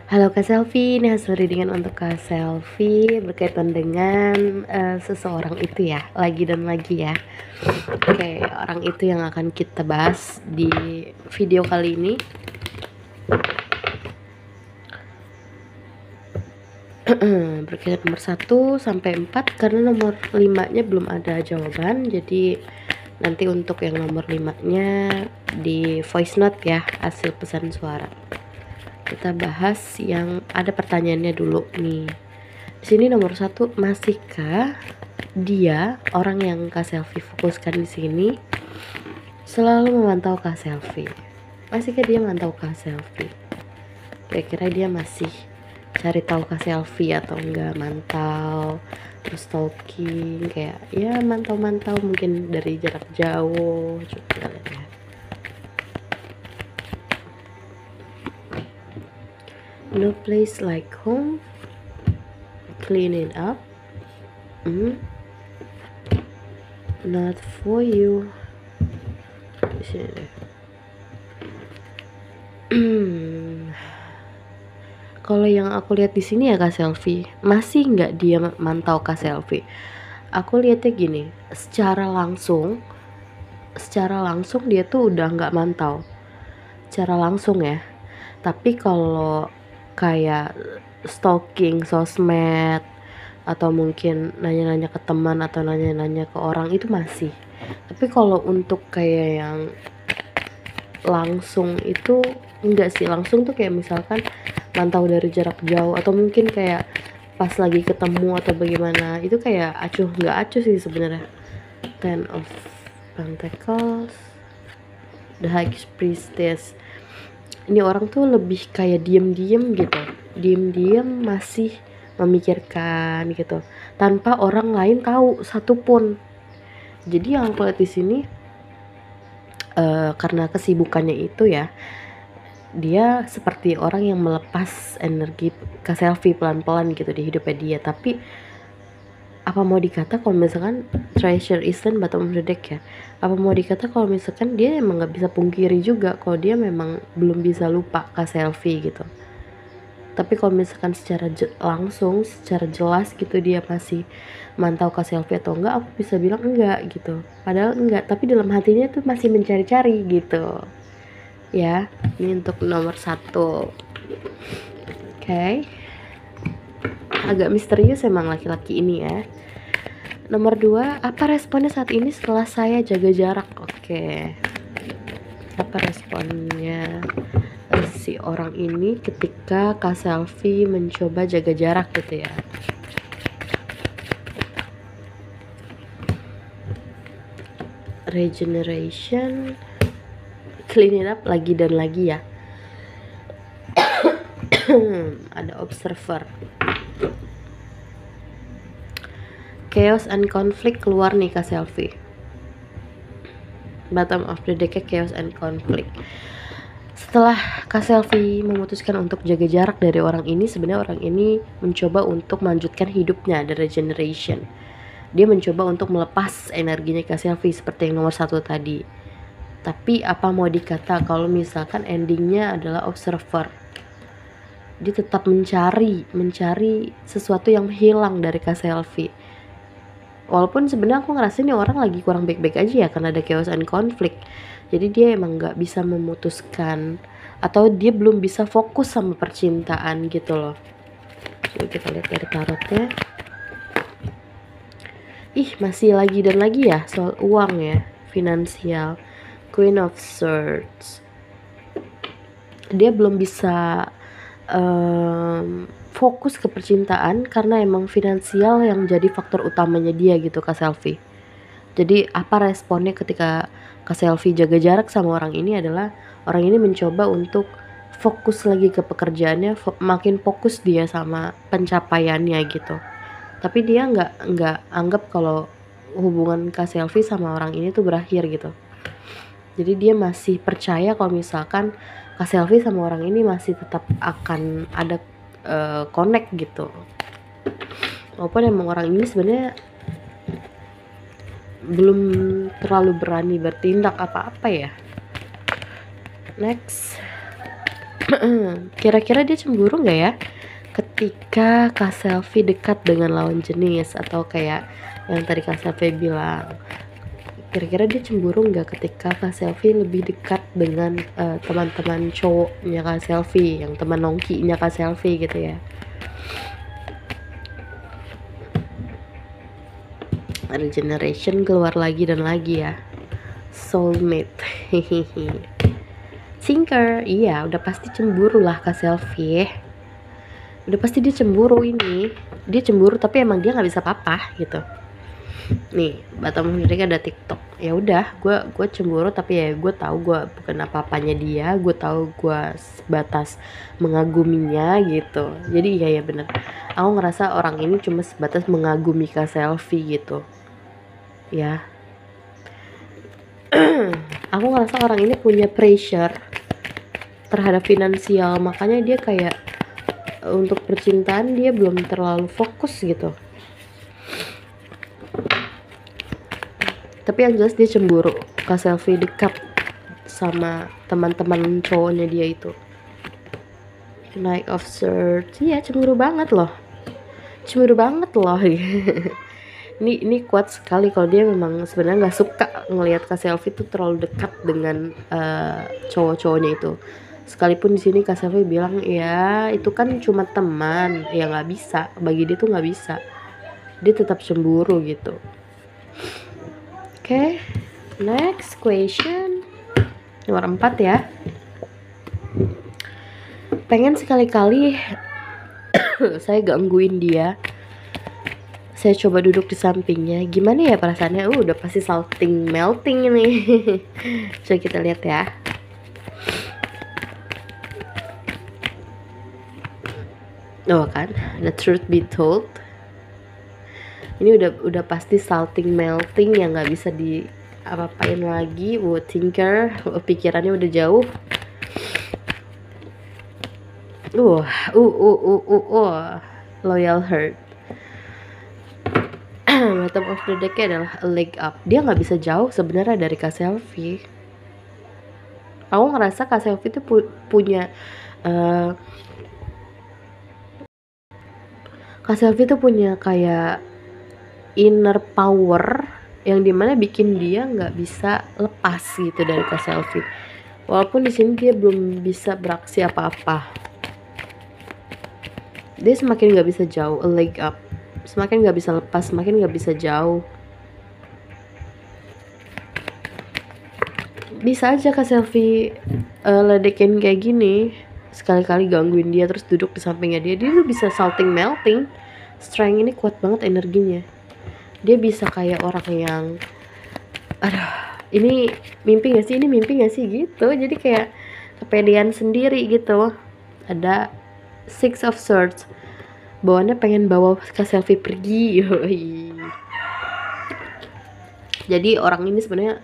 Halo Kak Selvi, ini hasil readingan untuk Kak Selvi berkaitan dengan seseorang itu ya, lagi dan lagi ya. Oke, orang itu yang akan kita bahas di video kali ini. Berkaitan nomor 1 sampai 4 karena nomor 5-nya belum ada jawaban. Jadi nanti untuk yang nomor 5-nya di voice note ya, hasil pesan suara. Kita bahas yang ada pertanyaannya dulu nih. Di sini nomor 1, masihkah dia orang yang Kak Selvi fokuskan di sini selalu memantau Kak Selvi? Masihkah dia memantau Kak Selvi? Kira-kira dia masih cari tahu Kak Selvi atau enggak, mantau terus stalking, kayak ya mantau-mantau mungkin dari jarak jauh juga ya. No place like home, clean it up, not for you. Di sini deh. Kalau yang aku lihat di sini ya Kak Selvi, masih nggak dia mantau Kak Selvi. Aku lihatnya gini, secara langsung dia tuh udah nggak mantau, secara langsung ya. Tapi kalau kayak stalking sosmed atau mungkin nanya-nanya ke teman atau nanya-nanya ke orang itu masih. Tapi kalau untuk kayak yang langsung itu enggak sih. Langsung tuh kayak misalkan mantau dari jarak jauh atau mungkin kayak pas lagi ketemu atau bagaimana, itu kayak nggak acuh sih sebenarnya. Ten of Pentacles, the High Priestess. Ini orang tuh lebih kayak diem-diem gitu, diem-diem masih memikirkan gitu tanpa orang lain tahu satupun. Jadi yang aku lihat di sini karena kesibukannya itu ya, dia seperti orang yang melepas energi Kak Selvi pelan-pelan gitu di hidupnya dia. Tapi apa mau dikata kalau misalkan treasure isn't bottom of the deck ya, apa mau dikata kalau misalkan dia emang nggak bisa pungkiri juga kalau dia memang belum bisa lupa Kak Selvi gitu. Tapi kalau misalkan secara langsung, secara jelas gitu dia masih mantau Kak Selvi atau enggak, aku bisa bilang enggak gitu. Padahal enggak, tapi dalam hatinya tuh masih mencari-cari gitu. Ya, ini untuk nomor 1. Oke. Agak misterius emang laki-laki ini ya. Nomor 2, apa responnya saat ini setelah saya jaga jarak? Oke. Apa responnya si orang ini ketika Kak Selvi mencoba jaga jarak gitu ya? Regeneration, clean it up lagi dan lagi ya. Ada observer, chaos and conflict keluar nih Kak Selvi. Bottom of the deck, chaos and conflict. Setelah Kak Selvi memutuskan untuk jaga jarak dari orang ini, sebenarnya orang ini mencoba untuk melanjutkan hidupnya, the regeneration. Dia mencoba untuk melepas energinya Kak Selvi seperti yang nomor 1 tadi. Tapi apa mau dikata kalau misalkan endingnya adalah observer. Dia tetap mencari sesuatu yang hilang dari Kak Selvi. Walaupun sebenarnya aku ngerasa ini orang lagi kurang baik-baik aja ya, karena ada chaos and conflict. Jadi dia emang gak bisa memutuskan, atau dia belum bisa fokus sama percintaan gitu loh. Coba kita lihat dari tarotnya. Masih lagi dan lagi ya soal uang ya, finansial, Queen of Swords. Dia belum bisa fokus ke percintaan karena emang finansial yang jadi faktor utamanya dia gitu Kak Selvi. Jadi apa responnya ketika Kak Selvi jaga jarak sama orang ini adalah orang ini mencoba untuk fokus lagi ke pekerjaannya, makin fokus dia sama pencapaiannya gitu. Tapi dia nggak anggap kalau hubungan Kak Selvi sama orang ini tuh berakhir gitu. Jadi dia masih percaya kalau misalkan Kak Selvi sama orang ini masih tetap akan ada connect gitu. Walaupun emang orang ini sebenarnya belum terlalu berani bertindak apa-apa ya. Next, Kira-kira dia cemburu nggak ya ketika Kak Selfie dekat dengan lawan jenis, atau kayak yang tadi Kak Selfie bilang, kira-kira dia cemburu nggak ketika Kak Selfie lebih dekat dengan teman-teman cowoknya Kak Selfie, yang teman nongkinya Kak Selfie gitu ya. Regeneration keluar lagi dan lagi ya, soulmate. Thinker, iya udah pasti cemburu lah Kak Selfie. Udah pasti dia cemburu ini. Dia cemburu tapi emang dia nggak bisa apa-apa gitu. Nih, bottom of the deck ada TikTok. Ya udah, gue cemburu tapi ya gue tahu gue bukan apa-apanya dia. Gue tahu gue sebatas mengaguminya gitu. Jadi ya bener. Aku ngerasa orang ini cuma sebatas mengagumi Kak Selfie gitu. Ya. Aku ngerasa orang ini punya pressure terhadap finansial, makanya dia kayak untuk percintaan dia belum terlalu fokus gitu. Tapi yang jelas dia cemburu Kak Selfie dekat sama teman-teman cowoknya dia itu. Knight of Swords, iya cemburu banget loh. Ini kuat sekali kalau dia memang sebenarnya nggak suka ngelihat Kak Selfie tuh terlalu dekat dengan cowok-cowoknya itu. Sekalipun di sini Kak Selfie bilang ya itu kan cuma teman, ya nggak bisa, bagi dia tuh nggak bisa, dia tetap cemburu gitu. Oke, next question nomor 4 ya. Pengen sekali-kali saya gangguin dia, saya coba duduk di sampingnya, gimana ya perasaannya? Udah pasti salting melting ini. Coba kita lihat ya. Oh kan, the truth be told, ini udah pasti salting melting yang nggak bisa di apa-apain lagi. Thinker, pikirannya udah jauh. Loyal heart. Bottom of the deck adalah a leg up. Dia nggak bisa jauh sebenarnya dari Kak Selfie. Aku ngerasa Kak Selfie itu punya Kak Selfie tuh punya kayak inner power yang dimana bikin dia nggak bisa lepas gitu dari Kak Selfie. Walaupun di sini dia belum bisa beraksi apa-apa, dia semakin nggak bisa jauh, a leg up, semakin nggak bisa lepas, semakin nggak bisa jauh. Bisa aja Kak Selfie ledekin kayak gini, sekali-kali gangguin dia terus duduk di sampingnya dia tuh bisa salting melting. Strength ini kuat banget energinya. Dia bisa kayak orang yang ini mimpi gak sih gitu. Jadi kayak kepedean sendiri gitu. Ada Six of Swords, bawaannya pengen bawa Kak Selfie pergi. Jadi orang ini sebenarnya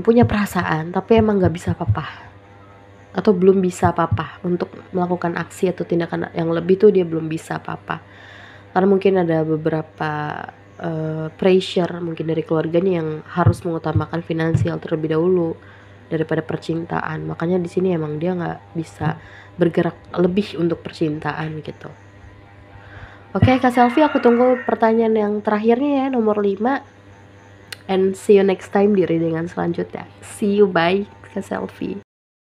punya perasaan tapi emang gak bisa apa-apa, atau belum bisa apa-apa untuk melakukan aksi atau tindakan yang lebih tuh dia belum bisa apa-apa. Karena mungkin ada beberapa pressure mungkin dari keluarganya yang harus mengutamakan finansial terlebih dahulu daripada percintaan. Makanya di sini emang dia nggak bisa bergerak lebih untuk percintaan gitu. Oke Kak Selfie, aku tunggu pertanyaan yang terakhirnya ya, nomor 5. And see you next time di readingan selanjutnya. See you, bye Kak Selfie.